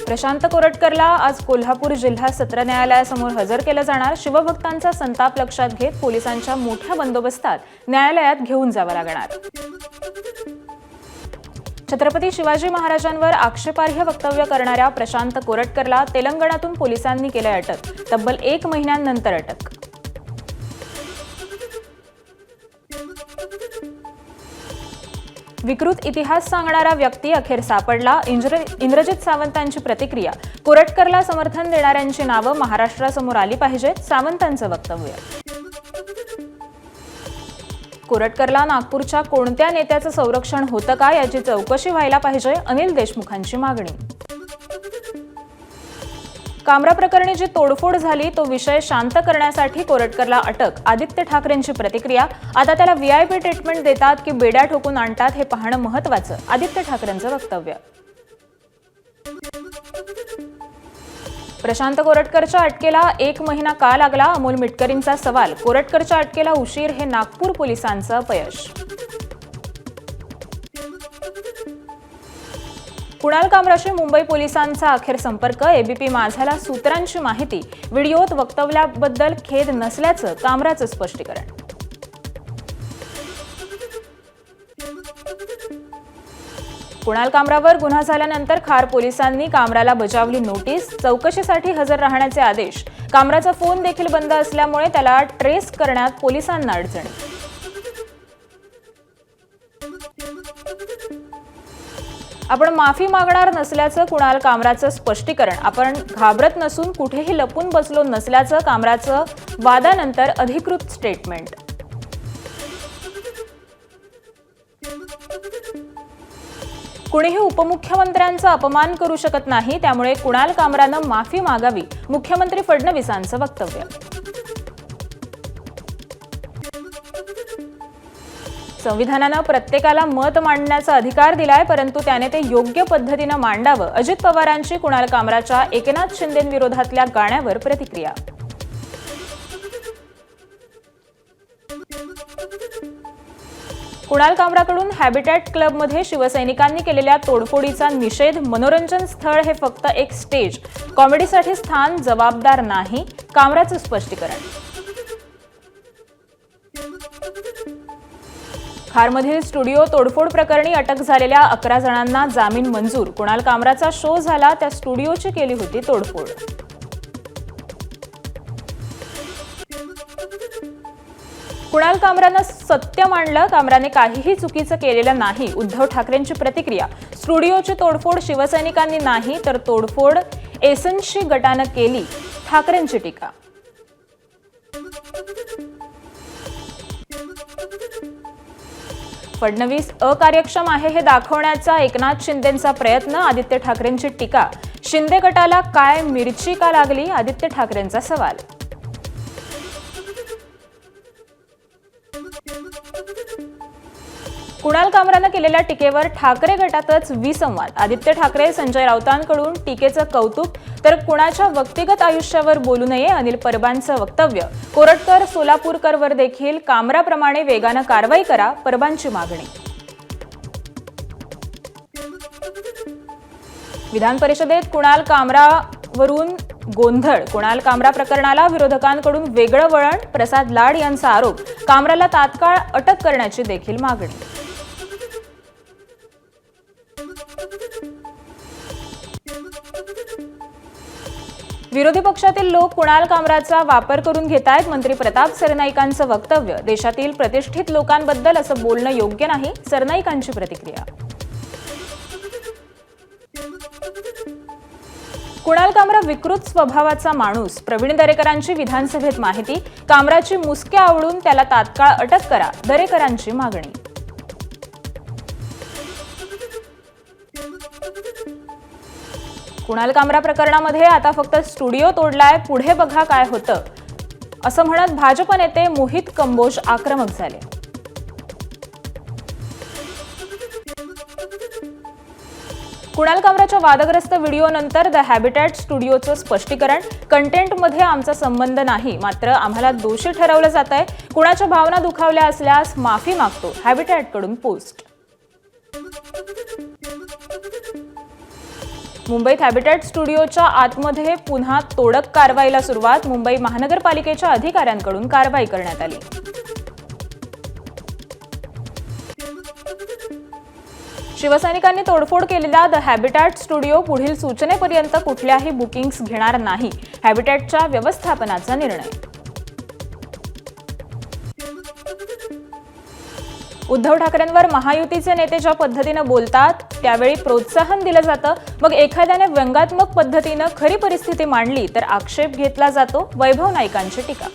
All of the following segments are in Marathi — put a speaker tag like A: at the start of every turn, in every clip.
A: प्रशांत कोरटकरला आज कोल्हापूर जिल्हा सत्र न्यायालयासमोर हजर केलं जाणार। शिवभक्तांचा संताप लक्षात घेत पोलिसांच्या मोठ्या बंदोबस्तात न्यायालयात घेऊन जावं लागणार। छत्रपती शिवाजी महाराजांवर आक्षेपार्ह वक्तव्य करणाऱ्या प्रशांत कोरटकरला तेलंगणातून पोलिसांनी केलं अटक। तब्बल 1 महिन्यानंतर अटक। विकृत इतिहास सांगणारा व्यक्ती अखेर सापडला। इंद्रजित सावंतांची प्रतिक्रिया। कोरटकरला समर्थन देणाऱ्यांची नावं महाराष्ट्रासमोर आली पाहिजेत, सावंतांचं वक्तव्य। कोरटकरला नागपूरच्या कोणत्या नेत्याचं संरक्षण होतं का याची चौकशी व्हायला पाहिजे, अनिल देशमुखांची मागणी। कामरा प्रकरणी जी तोडफोड झाली तो विषय शांत करण्यासाठी कोरटकरला अटक। आदित्य ठाकरेंची प्रतिक्रिया। आता त्याला व्हीआयपी ट्रीटमेंट देतात की बेड्या ठोकून आणतात हे पाहणं महत्त्वाचं, आदित्य ठाकरेंचं वक्तव्य। प्रशांत कोरटकरच्या अटकेला 1 महिना का लागला, अमोल मिटकरींचा सवाल। कोरटकरच्या अटकेला उशीर हे नागपूर पोलिसांचं अपयश। कुणाल कामराशी मुंबई पोलिसांचा अखेर संपर्क। एबीपी माझाला सूत्रांची माहिती। व्हिडिओत वक्तव्याबद्दल खेद नसल्याचं कामराचं स्पष्टीकरण। कुणाल कामरावर गुन्हा झाल्यानंतर खार पोलिसांनी कामराला बजावली नोटीस। चौकशीसाठी हजर राहण्याचे आदेश। कामराचा फोन देखील बंद असल्यामुळे त्याला ट्रेस करण्यात पोलिसांना अडचणी। आपण माफी मागणार नसल्याचं कुणाल कामराचं स्पष्टीकरण। आपण घाबरत नसून कुठेही लपून बसलो नसल्याचं कामराचं वादानंतर अधिकृत स्टेटमेंट। कुणीही उपमुख्यमंत्र्यांचा अपमान करू शकत नाही, त्यामुळे कुणाल कामरानं माफी मागावी, मुख्यमंत्री फडणवीसांचं वक्तव्य। संविधानानं प्रत्येकाला मत मांडण्याचा अधिकार दिलाय, परंतु त्याने ते योग्य पद्धतीनं मांडावं। अजित पवारांची कुणाल कामराच्या एकनाथ शिंदेंविरोधातल्या गाण्यावर प्रतिक्रिया। कुणाल कामराकडून हॅबिटॅट क्लबमध्ये शिवसैनिकांनी केलेल्या तोडफोडीचा निषेध। मनोरंजन स्थळ हे फक्त एक स्टेज, कॉमेडीसाठी स्थान जबाबदार नाही, कामराचं स्पष्टीकरण। खारमधील स्टुडिओ तोडफोड प्रकरणी अटक झालेल्या 11 जणांना जामीन मंजूर। कुणाल कामराचा शो झाला त्या स्टुडिओची केली होती तोडफोड। कुणाल कामरानं सत्य मांडलं। कामराने काहीही चुकीचं केलेलं नाही, उद्धव ठाकरेंची प्रतिक्रिया। स्टुडिओची तोडफोड शिवसैनिकांनी नाही तर तोडफोड एसएनसी गटानं केली, ठाकरेंची टीका। फडणवीस अकार्यक्षम आहे हे दाखवण्याचा एकनाथ शिंदेंचा प्रयत्न। आदित्य ठाकरेंची टीका। शिंदे गटाला काय मिरची का लागली, आदित्य ठाकरेंचा सवाल। कुणाल कामरानं केलेल्या टीकेवर ठाकरे गटातच विसंवाद। आदित्य ठाकरे संजय राऊतांकडून टीकेचं कौतुक, तर कुणाच्या व्यक्तिगत आयुष्यावर बोलू नये, अनिल परबांचं वक्तव्य। कोरटकर सोलापूरकरवर देखील कामराप्रमाणे वेगानं कारवाई करा, परबांची मागणी। विधान परिषदेत कुणाल कामरावरून गोंधळ। कुणाल कामरा प्रकरणाला विरोधकांकडून वेगळं वळण। प्रसाद लाड यांचा आरोप। कामराला तात्काळ अटक करण्याची देखील मागणी। विरोधी पक्षातील लोक कुणाल कामराचा वापर करून घेतायत, मंत्री प्रताप सरनाईकांचं वक्तव्य। देशातील प्रतिष्ठित लोकांबद्दल असं बोलणं योग्य नाही, सरनाईकांची प्रतिक्रिया। कुणाल कामरा विकृत स्वभावाचा माणूस। प्रवीण दरेकरांची विधानसभेत माहिती। कामराची मुसके आवळून त्याला तात्काळ अटक करा, दरेकरांची मागणी। कुणाल कामरा प्रकरणामध्ये आता फक्त स्टुडिओ तोडलाय, पुढे बघा काय होतं, असं म्हणत भाजप नेते मोहित कंबोज आक्रमक झाले। कुणाल कामराच्या वादग्रस्त व्हिडिओनंतर द हॅबिटॅट स्टुडिओचं स्पष्टीकरण। कंटेंटमध्ये आमचा संबंध नाही, मात्र आम्हाला दोषी ठरवलं जातंय। कुणाच्या भावना दुखावल्या असल्यास माफी मागतो, हॅबिटॅटकडून पोस्ट। मुंबईत हॅबिटॅट स्टुडिओच्या आतमध्ये पुन्हा तोडक कारवाईला सुरुवात. मुंबई महानगरपालिकेच्या अधिकाऱ्यांकडून कारवाई करण्यात आली. शिवसैनिकांनी तोडफोड केलेला द हॅबिटॅट स्टुडिओ पुढील सूचनेपर्यंत कुठल्याही बुकिंग्स घेणार नाही. हॅबिटॅटच्या व्यवस्थापनाचा निर्णय. उद्धव ठाकरेंवर महायुतीचे नेते ज्या पद्धतीने बोलतात त्यावेळी प्रोत्साहन दिलं जातं, मग एखाद्याने व्यंगात्मक पद्धतीनं खरी परिस्थिती मांडली तर आक्षेप घेतला जातो. वैभव नाईकांची टीका.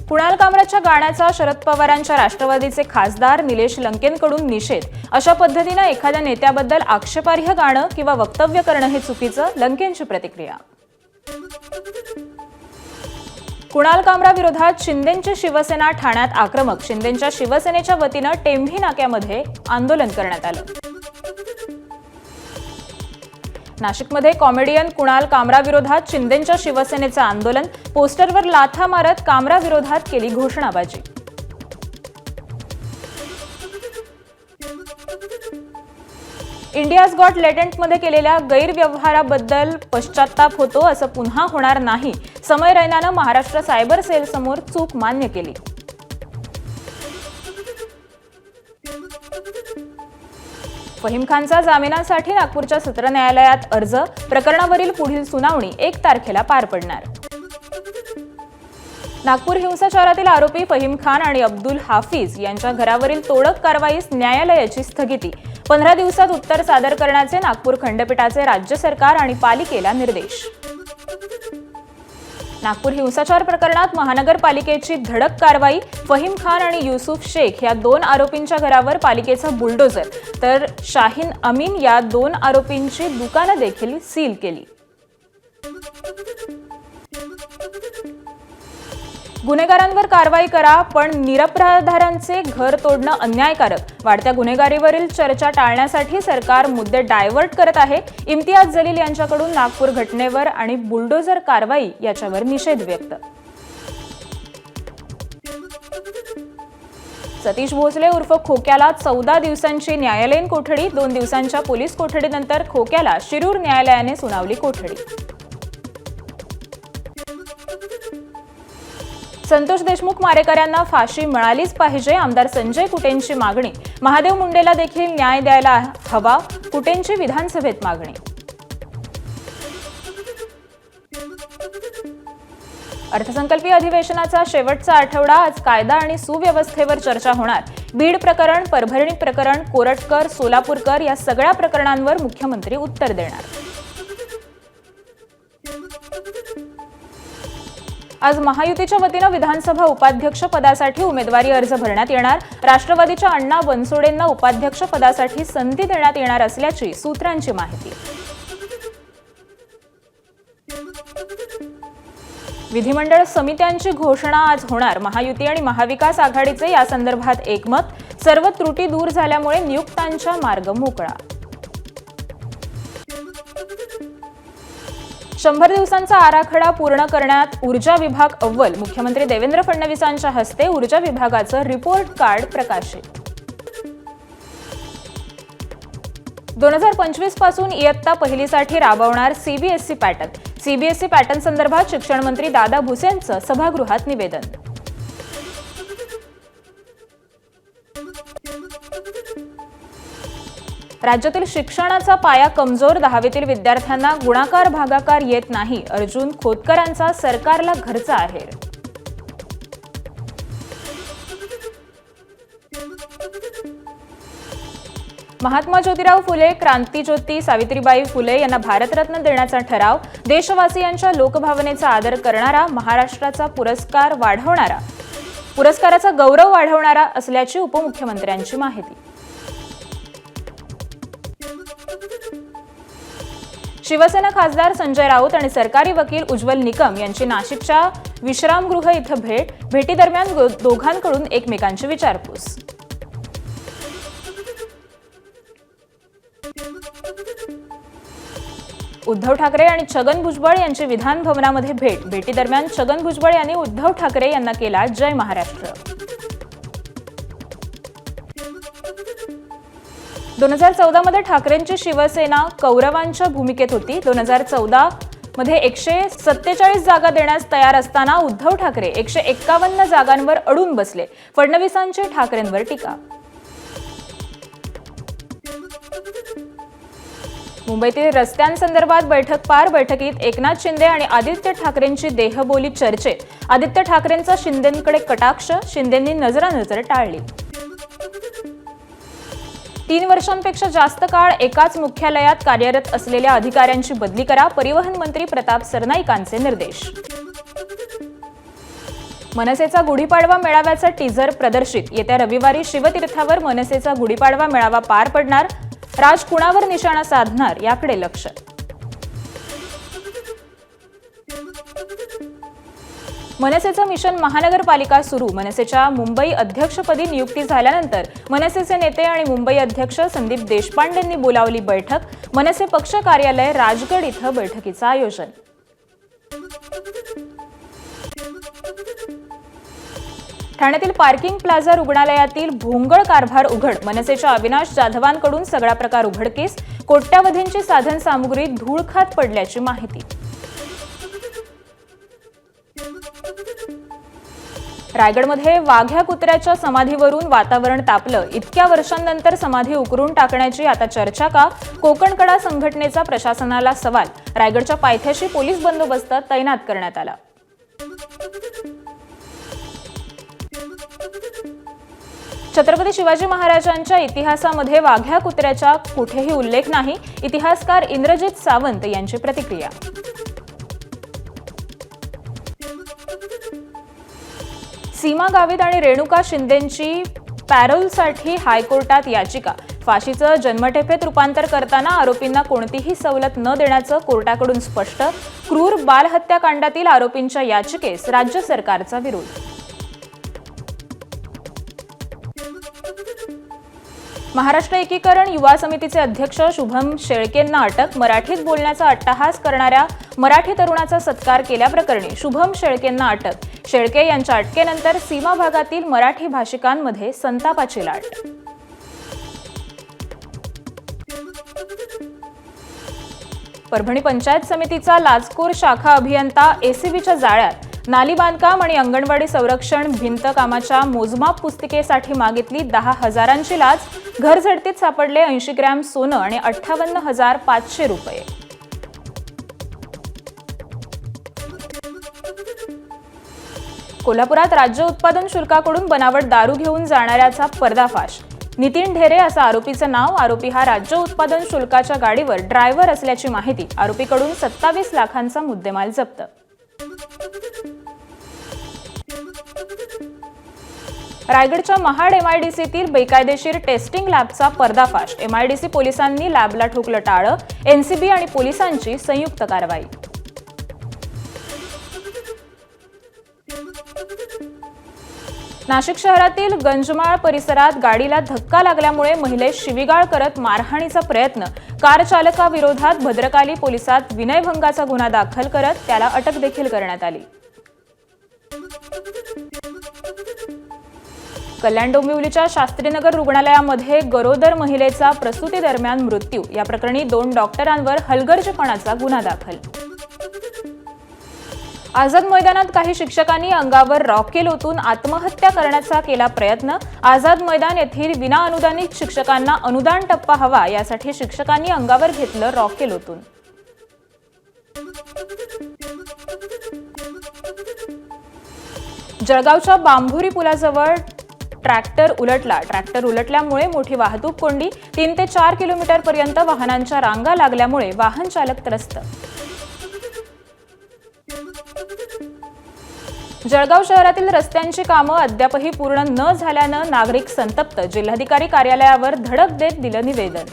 A: कुणाल कामराच्या गाण्याचा शरद पवारांच्या राष्ट्रवादीचे खासदार निलेश लंकेंकडून निषेध. अशा पद्धतीनं एखाद्या नेत्याबद्दल आक्षेपार्ह गाणं किंवा वक्तव्य करणं हे चुकीचं. लंकेंची प्रतिक्रिया. कुणाल कामरा विरोधात शिंदेंची शिवसेना ठाण्यात आक्रमक. शिंदेंच्या शिवसेनेच्या वतीनं टेंभी नाक्यामध्ये आंदोलन करण्यात आलं. नाशिकमध्ये कॉमेडियन कुणाल कामरा विरोधात शिंदेंच्या शिवसेनेचं आंदोलन. पोस्टरवर लाथा मारत कामरा विरोधात केली घोषणाबाजी. इंडियाज गॉट लेटेंटमध्ये केलेल्या गैरव्यवहाराबद्दल पश्चात्ताप होतो, असं पुन्हा होणार नाही. समय रैनानं महाराष्ट्र सायबर सेलसमोर चूक मान्य केली. फहीम खानचा जामिनासाठी नागपूरच्या सत्र न्यायालयात अर्ज. प्रकरणावरील पुढील सुनावणी 1 तारखेला पार पडणार. नागपूर हिंसाचारातील आरोपी फहीम खान आणि अब्दुल हाफिज यांच्या घरावरील तोडक कारवाईस न्यायालयाची स्थगिती. 15 दिवसात उत्तर सादर करण्याचे नागपूर खंडपीठाचे राज्य सरकार आणि पालिकेला निर्देश. नागपूर हिंसाचार प्रकरणात महानगरपालिकेची धडक कारवाई. फहीम खान आणि युसुफ शेख या 2 आरोपींच्या घरावर पालिकेचं बुलडोझर, तर शाहीन अमीन या 2 आरोपींची दुकानं देखील सील केली. गुन्हेगारांवर कारवाई करा, पण निरपराधांचे घर तोडणं अन्यायकारक. वाढत्या गुन्हेगारीवरील चर्चा टाळण्यासाठी सरकार मुद्दे डायव्हर्ट करत आहे. इम्तियाज जलील यांच्याकडून नागपूर घटनेवर आणि बुलडोझर कारवाई याच्यावर निषेध व्यक्त. सतीश भोसले उर्फ खोक्याला 14 दिवसांची न्यायालयीन कोठडी. 2 दिवसांच्या पोलीस कोठडीनंतर खोक्याला शिरूर न्यायालयाने सुनावली कोठडी. संतोष देशमुख मारेकऱ्यांना फाशी मिळालीच पाहिजे. आमदार संजय कुटेंची मागणी. महादेव मुंडेला देखील न्याय द्यायला हवा. कुटेंची विधानसभेत मागणी. अर्थसंकल्पीय अधिवेशनाचा शेवटचा आठवडा. आज कायदा आणि सुव्यवस्थेवर चर्चा होणार. बीड प्रकरण, परभणी प्रकरण, कोरटकर, सोलापूरकर या सगळ्या प्रकरणांवर मुख्यमंत्री उत्तर देणार. आज महायुतीच्या वतीनं विधानसभा उपाध्यक्ष पदासाठी उमेदवारी अर्ज भरण्यात येणार. राष्ट्रवादीच्या अण्णा बनसोडेंना उपाध्यक्ष पदासाठी संधी देण्यात येणार असल्याची सूत्रांची माहिती. विधिमंडळ समित्यांची घोषणा आज होणार. महायुती आणि महाविकास आघाडीचे या संदर्भात एकमत. सर्व त्रुटी दूर झाल्यामुळे नियुक्त्यांचा मार्ग मोकळा. 100 दिवसांचा आराखडा पूर्ण करण्यात ऊर्जा विभाग अव्वल. मुख्यमंत्री देवेंद्र फडणवीसांच्या हस्ते ऊर्जा विभागाचं रिपोर्ट कार्ड प्रकाशित. 2025 पासून इयत्ता पहिलीसाठी राबवणार सीबीएसई पॅटर्न. सीबीएसई पॅटर्न संदर्भात शिक्षण मंत्री दादा भुसेंचं सभागृहात निवेदन. राज्यातील शिक्षणाचा पाया कमजोर. 10वीतील विद्यार्थ्यांना गुणाकार भागाकार येत नाही. अर्जुन खोतकरांचा सरकारला घरचा आहेर. महात्मा ज्योतिराव फुले, क्रांतीज्योती सावित्रीबाई फुले यांना भारतरत्न देण्याचा ठराव. देशवासियांच्या लोकभावनेचा आदर करणारा, महाराष्ट्राचा पुरस्काराचा गौरव वाढवणारा असल्याची उपमुख्यमंत्र्यांची माहिती. शिवसेना खासदार संजय राऊत आणि सरकारी वकील उज्ज्वल निकम यांची नाशिकच्या विश्रामगृह इथं भेटीदरम्यान दोघांकडून एकमेकांची विचारपूस. उद्धव ठाकरे आणि छगन भुजबळ यांची विधान भवनामध्ये भेटीदरम्यान छगन भुजबळ यांनी उद्धव ठाकरे यांना केला जय महाराष्ट्र. 2014 मध्ये ठाकरेंची शिवसेना कौरवांच्या भूमिकेत होती. 2014 मध्ये 147 जागा देण्यास तयार असताना उद्धव ठाकरे 151 जागांवर अडून बसले. फडणवीसांची ठाकरेंवर टीका. मुंबईतील रस्त्यांसंदर्भात बैठक पार. बैठकीत एकनाथ शिंदे आणि आदित्य ठाकरेंची देहबोली चर्चेत. आदित्य ठाकरेंचा शिंदेंकडे कटाक्ष. शिंदेंनी नजरानजर टाळली. 3 वर्षांपेक्षा जास्त काळ एकाच मुख्यालयात कार्यरत असलेल्या अधिकाऱ्यांची बदली करा. परिवहन मंत्री प्रताप सरनाईकांचे निर्देश. मनसेचा गुढीपाडवा मेळाव्याचा टीझर प्रदर्शित. येत्या रविवारी शिवतीर्थावर मनसेचा गुढीपाडवा मेळावा पार पडणार. राज कुणावर निशाणा साधणार याकडे लक्ष. मनसेचं मिशन महानगरपालिका सुरू. मनसेच्या मुंबई अध्यक्षपदी नियुक्ती झाल्यानंतर मनसेचे नेते आणि मुंबई अध्यक्ष संदीप देशपांडेंनी बोलावली बैठक. मनसे पक्ष कार्यालय राजगड इथं बैठकीचं आयोजन. ठाण्यातील पार्किंग प्लाझा रुग्णालयातील भोंगळ कारभार उघड. मनसेच्या अविनाश जाधवांकडून सगळा प्रकार उघडकीस. कोट्यावधींची साधन सामुग्री धूळ खात पडल्याची माहिती. रायगडमध्ये वाघ्या कुत्र्याच्या समाधीवरून वातावरण तापलं. इतक्या वर्षांनंतर समाधी उकरून टाकण्याची आता चर्चा का? कोकणकडा संघटनेचा प्रशासनाला सवाल. रायगडच्या पायथ्याशी पोलीस बंदोबस्त तैनात करण्यात आला. छत्रपती शिवाजी महाराजांच्या इतिहासामध्ये वाघ्या कुत्र्याचा कुठेही उल्लेख नाही. इतिहासकार इंद्रजित सावंत यांची प्रतिक्रिया. सीमा गावित आणि रेणुका शिंदेंची पॅरोलसाठी हायकोर्टात याचिका. फाशीचं जन्मठेपेत रूपांतर करताना आरोपींना कोणतीही सवलत न देण्याचं कोर्टाकडून स्पष्ट. क्रूर बाल हत्याकांडातील आरोपींच्या याचिकेस राज्य सरकारचा विरोध. महाराष्ट्र एकीकरण युवा समितीचे अध्यक्ष शुभम शेळकेंना अटक. मराठीत बोलण्याचा अट्टहास करणाऱ्या मराठी तरुणाचा सत्कार केल्याप्रकरणी शुभम शेळकेंना अटक. शेळके यांच्या अटकेनंतर सीमा भागातील मराठी भाषिकांमध्ये संतापाची लाट. परभणी पंचायत समितीचा लाचखोर शाखा अभियंता एसीबीच्या जाळ्यात. नाली बांधकाम आणि अंगणवाडी संरक्षण भिंत कामाच्या मोजमाप पुस्तिकेसाठी मागितली 10,000ची लाच. घर झडतीत सापडले 80 ग्रॅम सोनं आणि 58,500 रुपये. कोल्हापुरात राज्य उत्पादन शुल्काकडून बनावट दारू घेऊन जाणाऱ्याचा पर्दाफाश. नितीन ढेरे असं आरोपीचं नाव. आरोपी हा राज्य उत्पादन शुल्काच्या गाडीवर ड्रायव्हर असल्याची माहिती. आरोपीकडून 27 लाखांचा मुद्देमाल जप्त. रायगडच्या महाड एमआयडीसीतील बेकायदेशीर टेस्टिंग लॅबचा पर्दाफाश. एमआयडीसी पोलिसांनी लॅबला ठोकलं टाळं. एनसीबी आणि पोलिसांची संयुक्त कारवाई. नाशिक शहरातील गंजमाळ परिसरात गाडीला धक्का लागल्यामुळे महिलेस शिवीगाळ करत मारहाणीचा प्रयत्न. कार चालकाविरोधात भद्रकाली पोलिसात विनयभंगाचा गुन्हा दाखल करत त्याला अटक देखील करण्यात आली. कल्याण डोंबिवलीच्या शास्त्रीनगर रुग्णालयामध्ये गरोदर महिलेचा प्रसूती दरम्यान मृत्यू. या प्रकरणी 2 डॉक्टरांवर हलगर्जीपणाचा गुन्हा दाखल. आझाद मैदानात काही शिक्षकांनी अंगावर रॉकेल ओतून आत्महत्या करण्याचा केला प्रयत्न. आझाद मैदान येथील विनाअनुदानित शिक्षकांना अनुदान टप्पा हवा यासाठी शिक्षकांनी अंगावर घेतलं रॉकेल ओतून. जळगावच्या बांभुरी पुलाजवळ ट्रॅक्टर उलटला. ट्रॅक्टर उलटल्यामुळे मोठी वाहतूक कोंडी. 3 ते 4 किलोमीटरपर्यंत वाहनांच्या रांगा लागल्यामुळे वाहन चालक त्रस्त. जळगाव शहरातील रस्त्यांची कामं अद्यापही पूर्ण न झाल्यानं नागरिक संतप्त. जिल्हाधिकारी कार्यालयावर धडक देत दिलं निवेदन.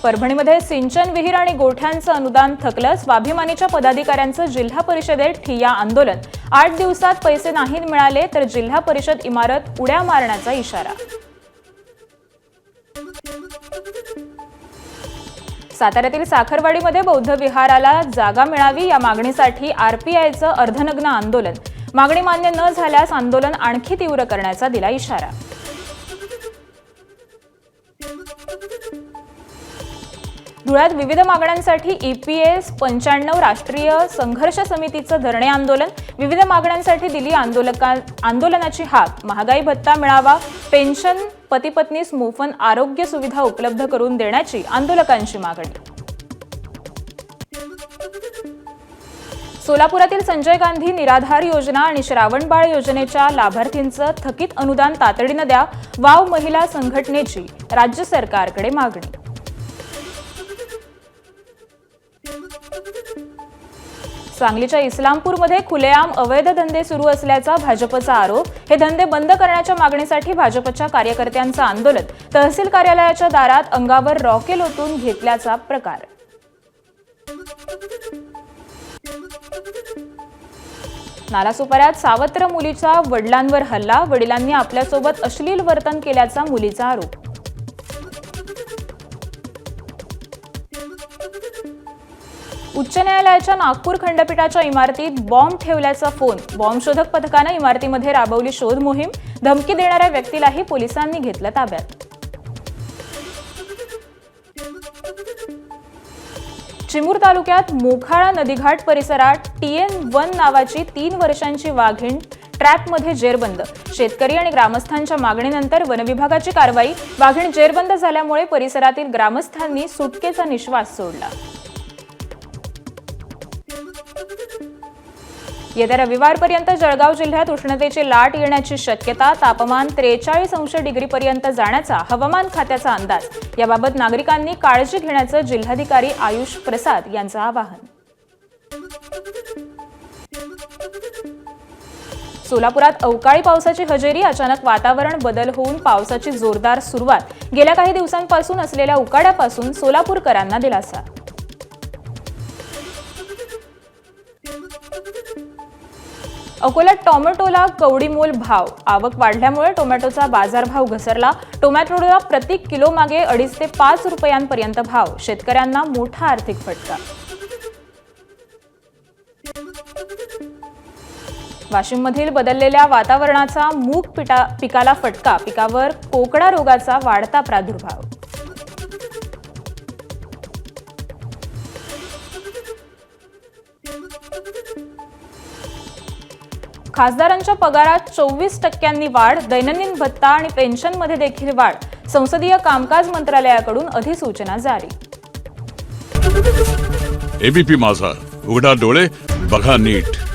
A: परभणीमध्ये सिंचन विहीर आणि गोठ्यांचं अनुदान थकलं. स्वाभिमानीच्या पदाधिकाऱ्यांचं जिल्हा परिषदेत ठिय्या आंदोलन. 8 दिवसात पैसे नाही मिळाले तर जिल्हा परिषद इमारत उड्या मारण्याचा इशारा. साताऱ्यातील साखरवाडीमध्ये बौद्ध विहाराला जागा मिळावी या मागणीसाठी आरपीआयचं अर्धनग्न आंदोलन. मागणी मान्य न झाल्यास आंदोलन आणखी तीव्र करण्याचा दिला इशारा. धुळ्यात विविध मागण्यांसाठी EPS 95 राष्ट्रीय संघर्ष समितीचं धरणे आंदोलन. विविध मागण्यांसाठी दिली आंदोलनाची हाक. महागाई भत्ता मिळावा, पेन्शन, पती पत्नीस मोफत आरोग्य सुविधा उपलब्ध करून देण्याची आंदोलकांची मागणी. सोलापुरातील संजय गांधी निराधार योजना आणि श्रावणबाळ योजनेच्या लाभार्थींचं थकीत अनुदान तातडीनं द्या. वाव महिला संघटनेची राज्य सरकारकडे मागणी. सांगलीच्या इस्लामपूरमध्ये खुलेआम अवैध धंदे सुरू असल्याचा भाजपचा आरोप. हे धंदे बंद करण्याच्या मागणीसाठी भाजपच्या कार्यकर्त्यांचं आंदोलन. तहसील कार्यालयाच्या दारात अंगावर रॉकेल ओतून घेतल्याचा प्रकार. नालासोपाऱ्यात सावत्र मुलीचा वडिलांवर हल्ला. वडिलांनी आपल्यासोबत अश्लील वर्तन केल्याचा मुलीचा आरोप. उच्च न्यायालयाच्या नागपूर खंडपीठाच्या इमारतीत बॉम्ब ठेवल्याचा फोन. बॉम्बशोधक पथकानं इमारतीमध्ये राबवली शोध मोहीम. धमकी देणाऱ्या व्यक्तीलाही पोलिसांनी घेतलं ताब्यात. चिमूर तालुक्यात मोखाळा नदीघाट परिसरात TN1 नावाची 3 वर्षांची वाघीण ट्रॅपमध्ये जेरबंद. शेतकरी आणि ग्रामस्थांच्या मागणीनंतर वनविभागाची कारवाई. वाघीण जेरबंद झाल्यामुळे परिसरातील ग्रामस्थांनी सुटकेचा निश्वास सोडला. येत्या रविवारपर्यंत जळगाव जिल्ह्यात उष्णतेची लाट येण्याची शक्यता. तापमान 43 अंश डिग्रीपर्यंत जाण्याचा हवामान खात्याचा अंदाज. याबाबत नागरिकांनी काळजी घेण्याचं जिल्हाधिकारी आयुष प्रसाद यांचं आवाहन. सोलापुरात अवकाळी पावसाची हजेरी. अचानक वातावरण बदल होऊन पावसाची जोरदार सुरुवात. गेल्या काही दिवसांपासून असलेल्या उकाड्यापासून सोलापूरकरांना दिलासा. अकोल्यात टोमॅटोला कवडीमोल भाव. आवक वाढल्यामुळे टोमॅटोचा बाजारभाव घसरला. टोमॅटोला प्रति किलो मागे 2.5 ते 5 रुपयांपर्यंत भाव. शेतकऱ्यांना मोठा आर्थिक फटका. वाशिममधील बदललेल्या वातावरणाचा मूग पिकाला फटका. पिकावर कोकडा रोगाचा वाढता प्रादुर्भाव. खासदारांच्या पगारात 24% वाढ. दैनंदिन भत्ता आणि पेन्शनमध्ये देखील वाढ. संसदीय कामकाज मंत्रालयाकडून अधिसूचना जारी.
B: ABP माझा, उघडा डोळे बघा नीट.